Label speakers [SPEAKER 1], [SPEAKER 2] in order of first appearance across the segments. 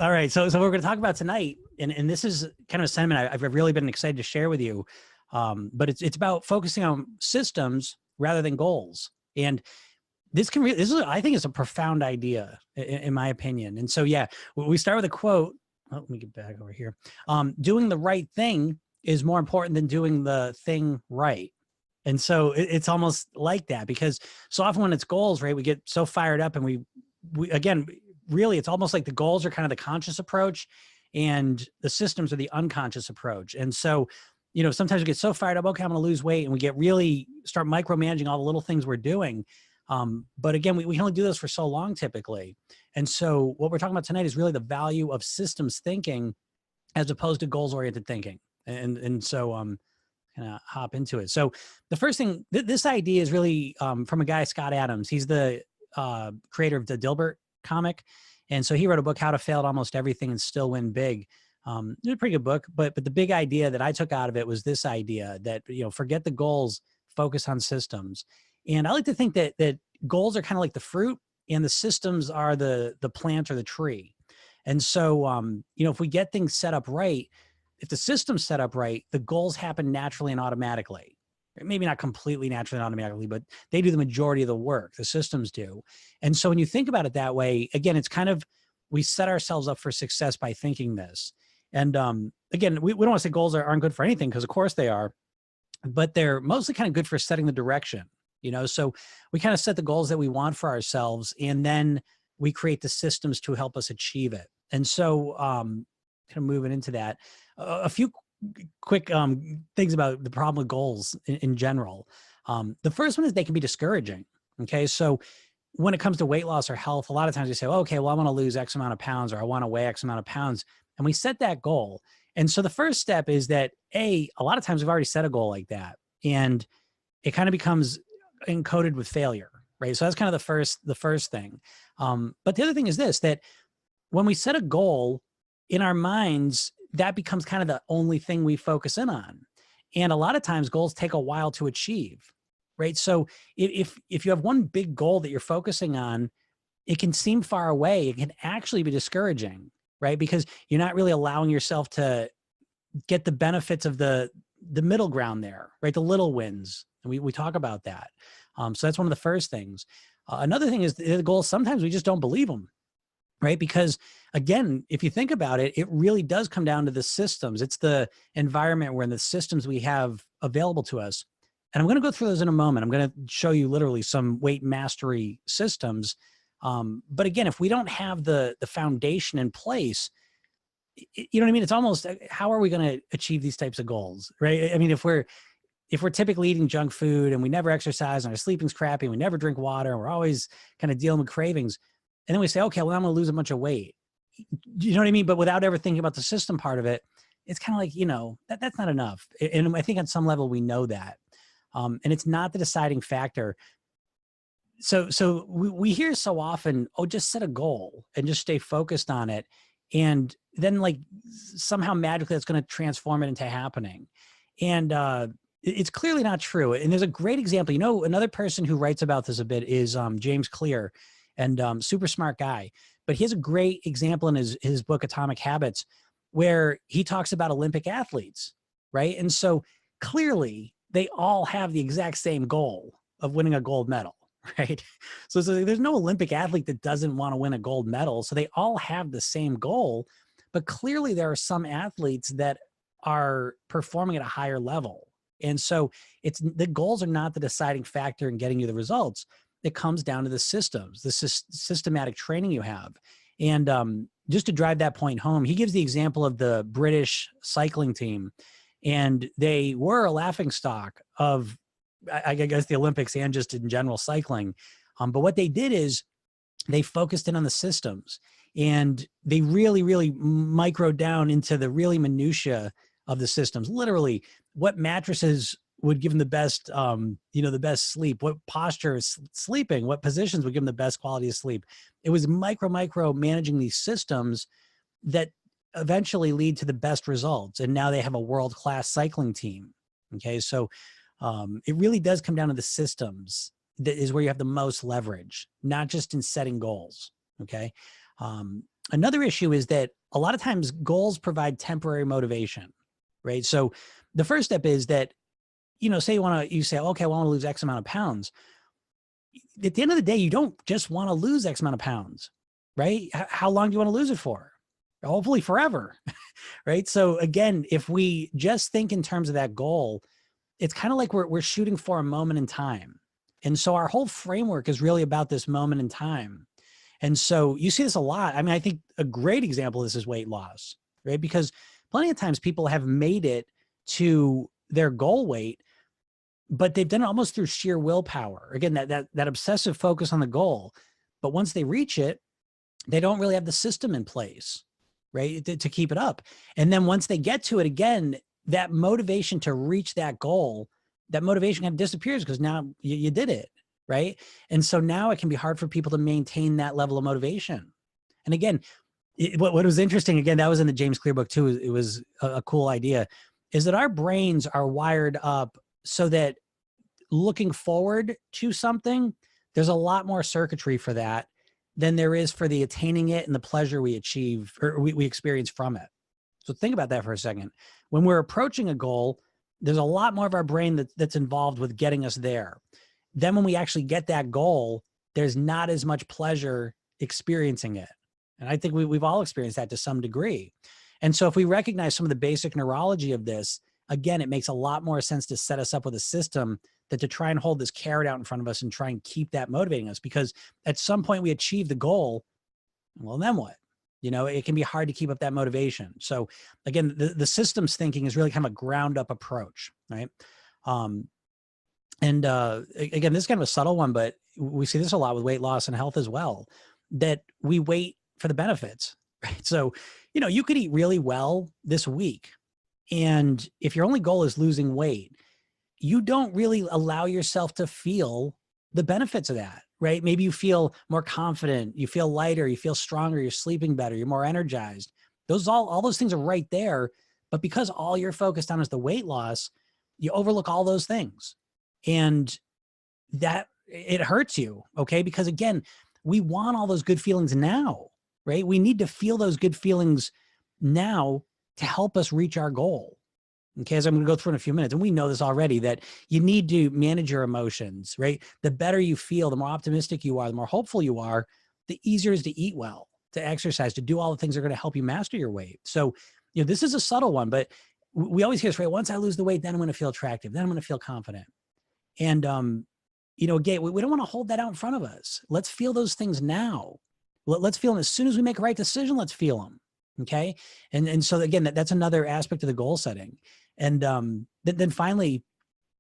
[SPEAKER 1] All right. So we're going to talk about tonight, and this is kind of a sentiment I've really been excited to share with you. But it's about focusing on systems rather than goals. And this is, I think, it's a profound idea in my opinion. And so, yeah, we start with a quote. Oh, let me get back over here. Doing the right thing is more important than doing the thing right. And so it's almost like that, because so often when it's goals, right, we get so fired up, and we again, really, it's almost like the goals are kind of the conscious approach and the systems are the unconscious approach. And so, sometimes we get so fired up, okay, I'm going to lose weight, and we get really start micromanaging all the little things we're doing. But again, we can only do this for so long typically. And so what we're talking about tonight is really the value of systems thinking as opposed to goals oriented thinking. And so, kind of hop into it. So the first thing, this idea is really from a guy, Scott Adams. He's the creator of the Dilbert comic. And so he wrote a book, How to Fail at Almost Everything and Still Win Big. It's a pretty good book, but the big idea that I took out of it was this idea that, forget the goals, focus on systems. And I like to think that goals are kind of like the fruit and the systems are the plant or the tree. And so, if we get things set up right, if the system's set up right, the goals happen naturally and automatically. Maybe not completely naturally and automatically, but they do the majority of the work. The systems do. And so when you think about it that way, again, it's kind of, we set ourselves up for success by thinking this. And again, we don't want to say goals aren't good for anything, because of course they are, but they're mostly kind of good for setting the direction. So we kind of set the goals that we want for ourselves, and then we create the systems to help us achieve it. And so kind of moving into that, a few quick things about the problem with goals in general. The first one is they can be discouraging. Okay. So when it comes to weight loss or health, a lot of times we say, well, okay, well, I want to lose X amount of pounds, or I want to weigh X amount of pounds. And we set that goal. And so the first step is that a lot of times we've already set a goal like that, and it kind of becomes encoded with failure. Right. So that's kind of the first thing. But the other thing is this, that when we set a goal in our minds, that becomes kind of the only thing we focus in on. And a lot of times goals take a while to achieve, right? So if you have one big goal that you're focusing on, it can seem far away. It can actually be discouraging, right? Because you're not really allowing yourself to get the benefits of the middle ground there, right? The little wins. And we talk about that. So that's one of the first things. Another thing is the goals, sometimes we just don't believe them. Right? Because again, if you think about it, it really does come down to the systems. It's the environment we're in, the systems we have available to us. And I'm going to go through those in a moment. I'm going to show you literally some weight mastery systems. But again, if we don't have the foundation in place, you know what I mean? It's almost, how are we going to achieve these types of goals? Right? I mean, if we're typically eating junk food and we never exercise and our sleeping's crappy and we never drink water and we're always kind of dealing with cravings, and then we say, okay, well, I'm going to lose a bunch of weight. You know what I mean? But without ever thinking about the system part of it, it's kind of like, that's not enough. And I think on some level we know that. And it's not the deciding factor. So we hear so often, oh, just set a goal and just stay focused on it. And then like somehow magically that's going to transform it into happening. And it's clearly not true. And there's a great example. Another person who writes about this a bit is James Clear. And super smart guy. But he has a great example in his book, Atomic Habits, where he talks about Olympic athletes, right? And so clearly they all have the exact same goal of winning a gold medal, right? So there's no Olympic athlete that doesn't want to win a gold medal. So they all have the same goal, but clearly there are some athletes that are performing at a higher level. And so the goals are not the deciding factor in getting you the results. It comes down to the systems, the systematic training you have. And just to drive that point home, he gives the example of the British cycling team. And they were a laughingstock of, I guess, the Olympics and just in general cycling. But what they did is they focused in on the systems, and they really, really microed down into the really minutia of the systems. Literally, what mattresses would give them the best, the best sleep, what posture is sleeping, what positions would give them the best quality of sleep. It was micro managing these systems that eventually lead to the best results. And now they have a world-class cycling team. Okay. So it really does come down to the systems that is where you have the most leverage, not just in setting goals. Okay. Another issue is that a lot of times goals provide temporary motivation, right? So the first step is that, say you say, okay, well, I want to lose X amount of pounds. At the end of the day, you don't just want to lose X amount of pounds, right? How long do you want to lose it for? Hopefully forever, right? So again, if we just think in terms of that goal, it's kind of like we're shooting for a moment in time. And so our whole framework is really about this moment in time. And so you see this a lot. I mean, I think a great example of this is weight loss, right? Because plenty of times people have made it to their goal weight, but they've done it almost through sheer willpower. Again, that obsessive focus on the goal. But once they reach it, they don't really have the system in place, right, to keep it up. And then once they get to it again, that motivation to reach that goal, that motivation kind of disappears because now you did it, right? And so now it can be hard for people to maintain that level of motivation. And again, what was interesting, again, that was in the James Clear book too, it was a cool idea, is that our brains are wired up so that looking forward to something, there's a lot more circuitry for that than there is for the attaining it and the pleasure we achieve or we experience from it. So think about that for a second. When we're approaching a goal, there's a lot more of our brain that's involved with getting us there. Then when we actually get that goal, there's not as much pleasure experiencing it. And I think we've all experienced that to some degree. And so if we recognize some of the basic neurology of this, again, it makes a lot more sense to set us up with a system that to try and hold this carrot out in front of us and try and keep that motivating us, because at some point we achieve the goal. Well, then what? It can be hard to keep up that motivation. So again, the systems thinking is really kind of a ground up approach, right? Again, this is kind of a subtle one, but we see this a lot with weight loss and health as well, that we wait for the benefits, right? So, you could eat really well this week. And if your only goal is losing weight, you don't really allow yourself to feel the benefits of that, right? Maybe you feel more confident, you feel lighter, you feel stronger, you're sleeping better, you're more energized. All those things are right there. But because all you're focused on is the weight loss, you overlook all those things. And that it hurts you, okay? Because again, we want all those good feelings now, right? We need to feel those good feelings now to help us reach our goal. Okay, as I'm going to go through in a few minutes, and we know this already, that you need to manage your emotions, right? The better you feel, the more optimistic you are, the more hopeful you are, the easier it is to eat well, to exercise, to do all the things that are going to help you master your weight. So, this is a subtle one, but we always hear this, right? Once I lose the weight, then I'm going to feel attractive. Then I'm going to feel confident. And, again, we don't want to hold that out in front of us. Let's feel those things now. Let's feel them as soon as we make a right decision. Let's feel them. Okay. And so again, that's another aspect of the goal setting. And then finally,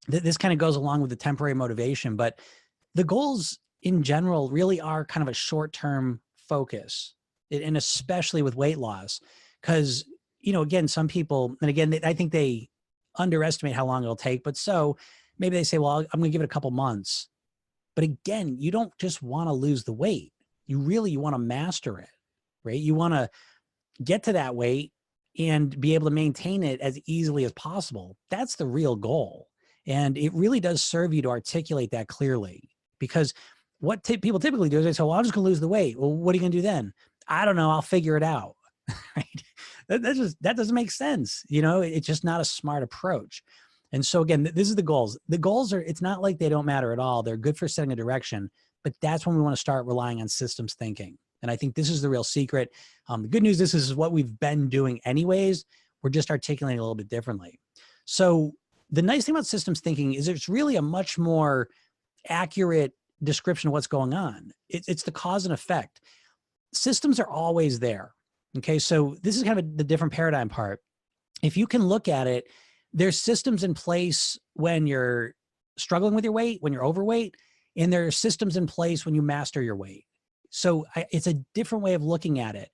[SPEAKER 1] this kind of goes along with the temporary motivation, but the goals in general really are kind of a short-term focus, and especially with weight loss, because, again, some people, and again, I think they underestimate how long it'll take, but so maybe they say, well, I'm going to give it a couple months. But again, you don't just want to lose the weight. You want to master it, right? You want to get to that weight and be able to maintain it as easily as possible. That's the real goal. And it really does serve you to articulate that clearly, because what people typically do is they say, well, I'm just going to lose the weight. Well, what are you going to do then? I don't know. I'll figure it out. Right? That doesn't make sense. It's just not a smart approach. And so again, this is the goals. The goals it's not like they don't matter at all. They're good for setting a direction, but that's when we want to start relying on systems thinking. And I think this is the real secret. The good news, this is what we've been doing anyways. We're just articulating a little bit differently. So the nice thing about systems thinking is it's really a much more accurate description of what's going on. It's the cause and effect. Systems are always there. Okay, so this is kind of the different paradigm part. If you can look at it, there's systems in place when you're struggling with your weight, when you're overweight, and there are systems in place when you master your weight. So it's a different way of looking at it.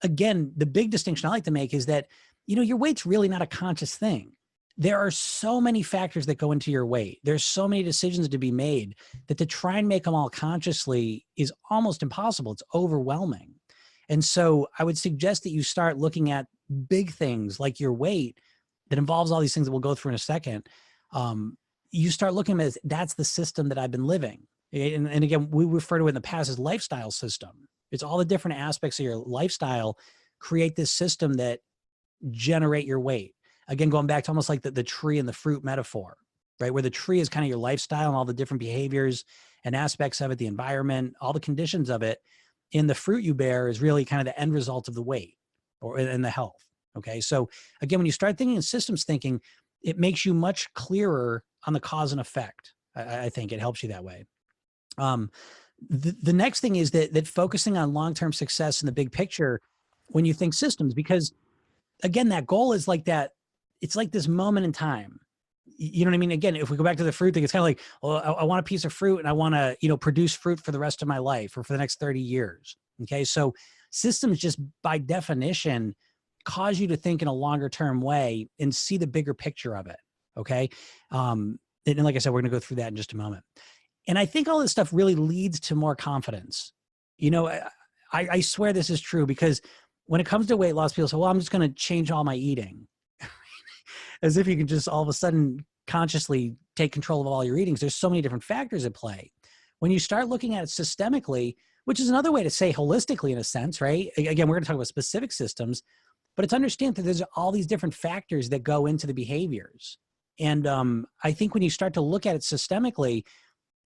[SPEAKER 1] Again, the big distinction I like to make is that, your weight's really not a conscious thing. There are so many factors that go into your weight. There's so many decisions to be made that to try and make them all consciously is almost impossible. It's overwhelming. And so I would suggest that you start looking at big things like your weight that involves all these things that we'll go through in a second. You start looking at it as that's the system that I've been living. And again, we refer to it in the past as lifestyle system, It's all the different aspects of your lifestyle create this system that generate your weight. Again, going back to almost like the tree and the fruit metaphor, right? Where the tree is kind of your lifestyle and all the different behaviors and aspects of it, the environment, all the conditions of it. And the fruit you bear is really kind of the end result of the weight or in the health. Okay. So again, when you start thinking in systems thinking, it makes you much clearer on the cause and effect. I think it helps you that way. The next thing is that focusing on long-term success in the big picture when you think systems, because again, that goal is like that. It's like this moment in time. You know what I mean? Again, if we go back to the fruit thing, it's kind of like, well, I want a piece of fruit and I want to, produce fruit for the rest of my life or for the next 30 years. Okay. So systems just by definition cause you to think in a longer term way and see the bigger picture of it. Okay. And like I said, we're going to go through that in just a moment. And I think all this stuff really leads to more confidence. I swear this is true because when it comes to weight loss, people say, well, I'm just going to change all my eating. As if you can just all of a sudden consciously take control of all your eatings. There's so many different factors at play. When you start looking at it systemically, which is another way to say holistically in a sense, right? Again, we're going to talk about specific systems, but it's understand that there's all these different factors that go into the behaviors. And I think when you start to look at it systemically,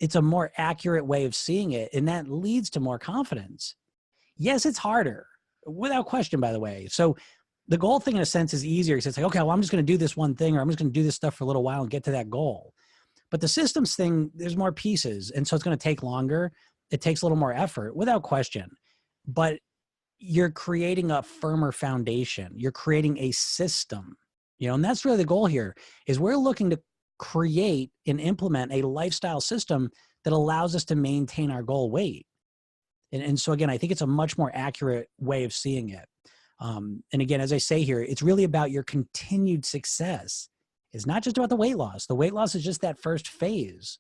[SPEAKER 1] it's a more accurate way of seeing it. And that leads to more confidence. Yes, it's harder without question, by the way. So the goal thing in a sense is easier because it's like, okay, well, I'm just going to do this one thing or I'm just going to do this stuff for a little while and get to that goal. But the systems thing, there's more pieces. And so it's going to take longer. It takes a little more effort without question, but you're creating a firmer foundation. You're creating a system, and that's really the goal here is we're looking to create and implement a lifestyle system that allows us to maintain our goal weight. And so again, I think it's a much more accurate way of seeing it. And again, as I say here, it's really about your continued success. It's not just about the weight loss. The weight loss is just that first phase.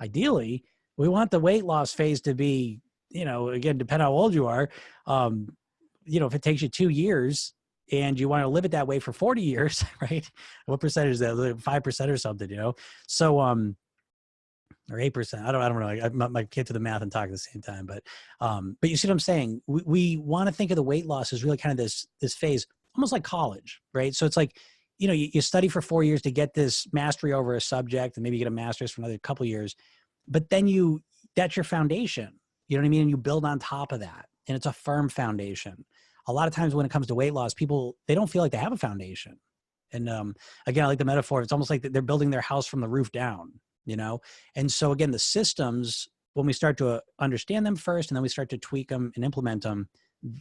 [SPEAKER 1] Ideally, we want the weight loss phase to be, again, depending on how old you are, if it takes you 2 years and you want to live it that way for 40 years, right? What percentage is that? 5% or something, So, or 8%. I don't know. My kids do the math and talk at the same time, but you see what I'm saying? We want to think of the weight loss as really kind of this phase, almost like college, right? So it's like, you study for 4 years to get this mastery over a subject and maybe you get a master's for another couple of years, but then that's your foundation. You know what I mean? And you build on top of that and it's a firm foundation. A lot of times when it comes to weight loss, people, they don't feel like they have a foundation. And again, I like the metaphor. It's almost like they're building their house from the roof down. And so again, the systems, when we start to understand them first, and then we start to tweak them and implement them,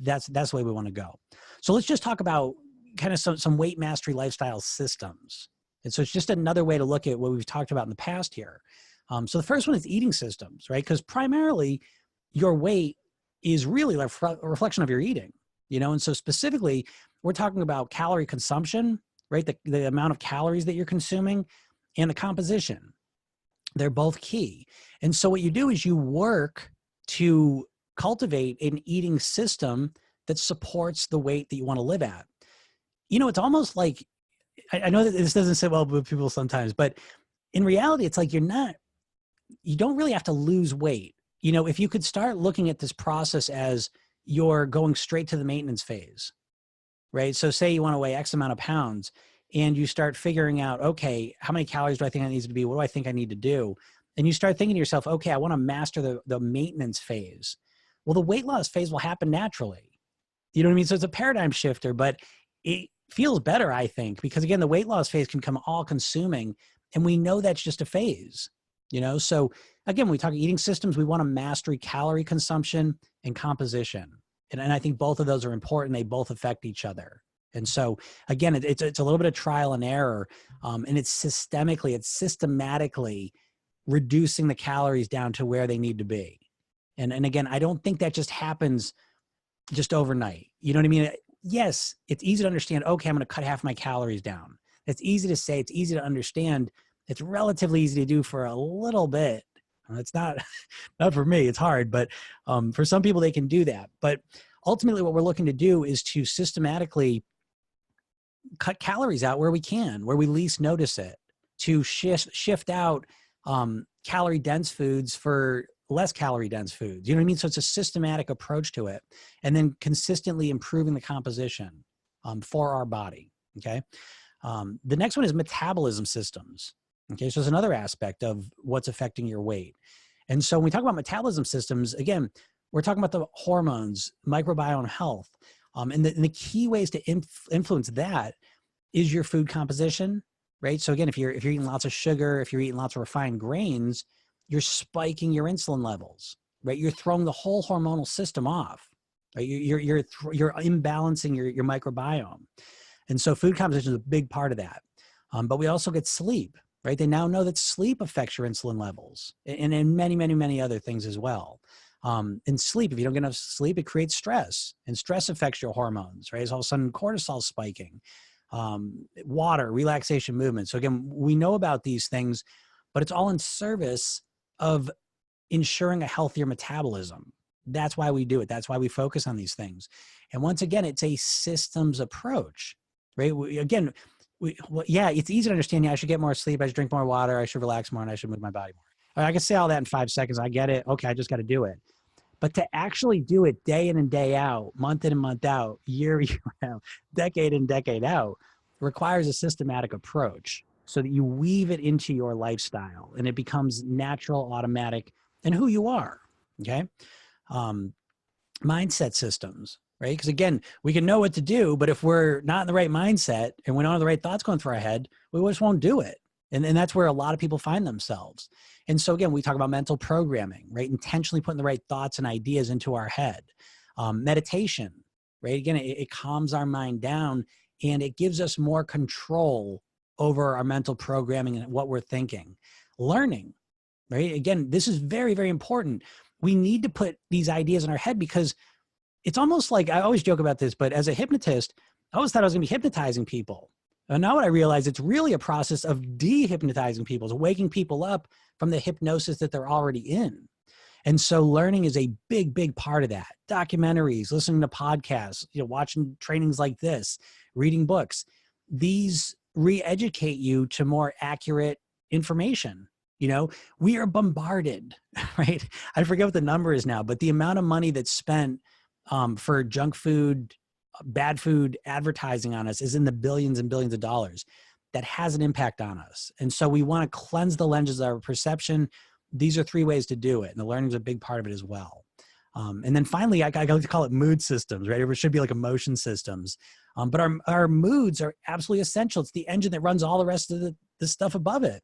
[SPEAKER 1] that's the way we want to go. So let's just talk about kind of some weight mastery lifestyle systems. And so it's just another way to look at what we've talked about in the past here. So the first one is eating systems, right? Because primarily your weight is really a reflection of your eating, and so specifically we're talking about calorie consumption, right? The amount of calories that you're consuming and the composition. They're both key. And so what you do is you work to cultivate an eating system that supports the weight that you want to live at. It's almost like, I know that this doesn't sit well with people sometimes, but in reality, it's like you don't really have to lose weight. If you could start looking at this process as you're going straight to the maintenance phase, right? So say you want to weigh X amount of pounds and you start figuring out, okay, how many calories do I think I need to be? What do I think I need to do? And you start thinking to yourself, okay, I want to master the maintenance phase. Well, the weight loss phase will happen naturally. You know what I mean? So it's a paradigm shifter, but it feels better, I think, because again, the weight loss phase can become all consuming and we know that's just a phase, So again, when we talk eating systems, we want to master calorie consumption and composition. And I think both of those are important. They both affect each other. And so again, it's a little bit of trial and error. And it's systematically reducing the calories down to where they need to be. And again, I don't think that just happens just overnight. You know what I mean? Yes, it's easy to understand, okay, I'm going to cut half my calories down. It's easy to say, it's easy to understand. It's relatively easy to do for a little bit. It's not for me, it's hard, but for some people they can do that. But ultimately what we're looking to do is to systematically cut calories out where we can, where we least notice it, to shift out calorie dense foods for less calorie dense foods. You know what I mean? So it's a systematic approach to it, and then consistently improving the composition for our body. Okay. The next one is metabolism systems. Okay. So it's another aspect of what's affecting your weight. And so when we talk about metabolism systems, again, we're talking about the hormones, microbiome health. And the key ways to influence that is your food composition, right? So again, if you're eating lots of sugar, if you're eating lots of refined grains, you're spiking your insulin levels, right? You're throwing the whole hormonal system off, right? You're imbalancing your microbiome. And so food composition is a big part of that. But we also get sleep, right? They now know that sleep affects your insulin levels and many, many, many other things as well. In sleep, if you don't get enough sleep, it creates stress, and stress affects your hormones, right? So all of a sudden cortisol spiking, water, relaxation, movement. So again, we know about these things, but it's all in service of ensuring a healthier metabolism. That's why we do it. That's why we focus on these things. And once again, it's a systems approach, right? Yeah, it's easy to understand. Yeah, I should get more sleep. I should drink more water. I should relax more, and I should move my body more. I can say all that in 5 seconds. I get it. Okay, I just got to do it. But to actually do it day in and day out, month in and month out, year out, decade in, decade out, requires a systematic approach so that you weave it into your lifestyle and it becomes natural, automatic, and who you are. Okay. Mindset systems, right? Because again, we can know what to do, but if we're not in the right mindset and we don't have the right thoughts going through our head, we just won't do it. And that's where a lot of people find themselves. And so again, we talk about mental programming, right? Intentionally putting the right thoughts and ideas into our head. Meditation, right? Again, it calms our mind down and it gives us more control over our mental programming and what we're thinking. Learning, right? Again, this is very, very important. We need to put these ideas in our head because it's almost like, I always joke about this, but as a hypnotist, I always thought I was gonna be hypnotizing people. And now what I realize, it's really a process of de-hypnotizing people, so waking people up from the hypnosis that they're already in. And so learning is a big, big part of that. Documentaries, listening to podcasts, watching trainings like this, reading books. These re-educate you to more accurate information. We are bombarded, right? I forget what the number is now, but the amount of money that's spent for junk food, bad food advertising on us is in the billions and billions of dollars. That has an impact on us. And so we want to cleanse the lenses of our perception. These are 3 ways to do it. And the learning is a big part of it as well. And then finally, I like to call it mood systems, right? It should be like emotion systems. But our moods are absolutely essential. It's the engine that runs all the rest of the stuff above it.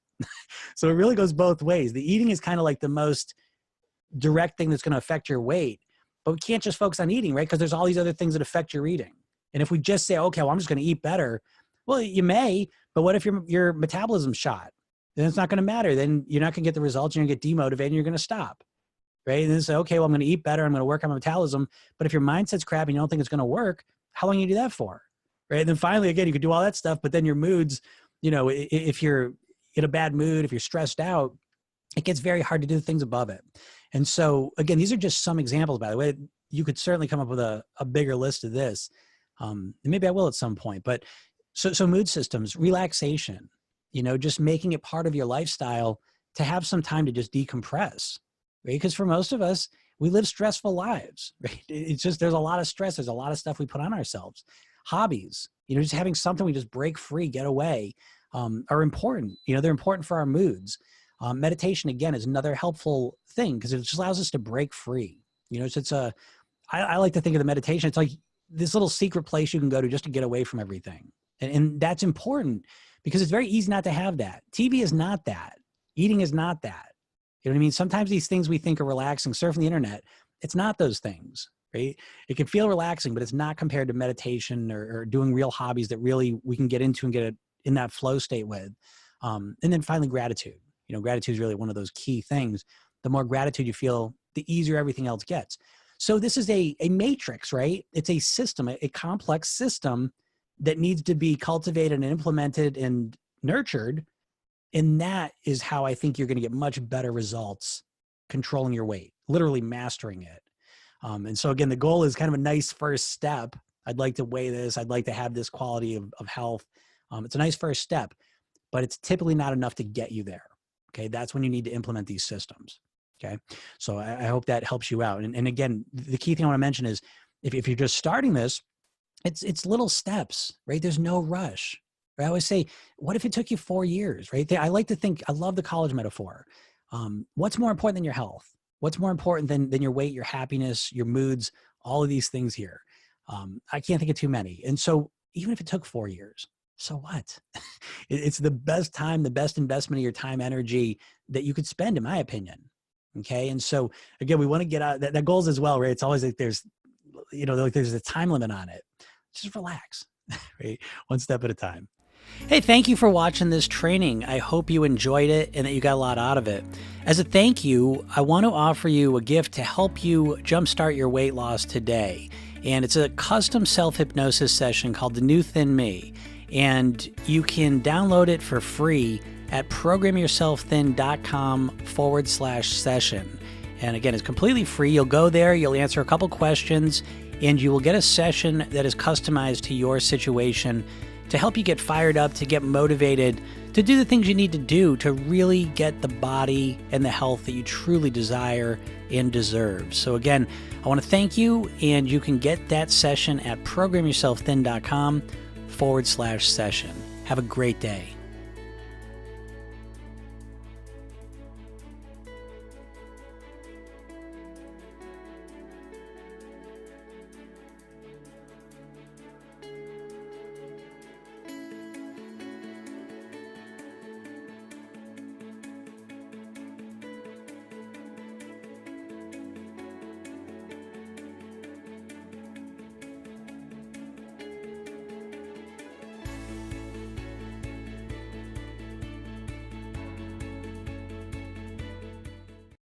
[SPEAKER 1] So it really goes both ways. The eating is kind of like the most direct thing that's going to affect your weight. But we can't just focus on eating, right? Because there's all these other things that affect your eating. And if we just say, okay, well, I'm just going to eat better. Well, you may, but what if your metabolism's shot? Then it's not going to matter. Then you're not going to get the results. You're going to get demotivated and you're going to stop, right? And then say, okay, well, I'm going to eat better. I'm going to work on my metabolism. But if your mindset's crap and you don't think it's going to work, how long do you do that for, right? And then finally, again, you could do all that stuff, but then your moods, if you're in a bad mood, if you're stressed out, it gets very hard to do things above it. And so again, these are just some examples, by the way. You could certainly come up with a bigger list of this. And maybe I will at some point, but so mood systems, relaxation, just making it part of your lifestyle to have some time to just decompress, right? Because for most of us, we live stressful lives, right? It's just, there's a lot of stress. There's a lot of stuff we put on ourselves. Hobbies, just having something we just break free, get away, are important. They're important for our moods. Meditation, again, is another helpful thing because it just allows us to break free. I like to think of the meditation. It's like this little secret place you can go to just to get away from everything. And that's important because it's very easy not to have that. TV is not that. Eating is not that. You know what I mean? Sometimes these things we think are relaxing, surfing the internet, it's not those things, right? It can feel relaxing, but it's not compared to meditation or doing real hobbies that really we can get into and get in that flow state with. And then finally, gratitude. Gratitude is really one of those key things. The more gratitude you feel, the easier everything else gets. So this is a matrix, right? It's a system, a complex system that needs to be cultivated and implemented and nurtured. And that is how I think you're going to get much better results controlling your weight, literally mastering it. And so again, the goal is kind of a nice first step. I'd like to weigh this. I'd like to have this quality of health. It's a nice first step, but it's typically not enough to get you there. Okay. That's when you need to implement these systems. Okay. So I hope that helps you out. And again, the key thing I want to mention is if you're just starting this, it's little steps, right? There's no rush. Right? I always say, what if it took you 4 years, right? I like to think, I love the college metaphor. What's more important than your health? What's more important than your weight, your happiness, your moods, all of these things here? I can't think of too many. And so even if it took 4 years, so what? It's the best time, the best investment of your time, energy that you could spend, in my opinion. Okay. And so again, we want to get out that goals as well, right? It's always like there's a time limit on it. Just relax, right? One step at a time. Hey, thank you for watching this training. I hope you enjoyed it and that you got a lot out of it. As a thank you, I want to offer you a gift to help you jumpstart your weight loss today. And it's a custom self-hypnosis session called The New Thin Me. And you can download it for free at programyourselfthin.com/session. And again, it's completely free. You'll go there, you'll answer a couple questions, and you will get a session that is customized to your situation to help you get fired up, to get motivated, to do the things you need to do to really get the body and the health that you truly desire and deserve. So again, I want to thank you, and you can get that session at programyourselfthin.com/session. Have a great day.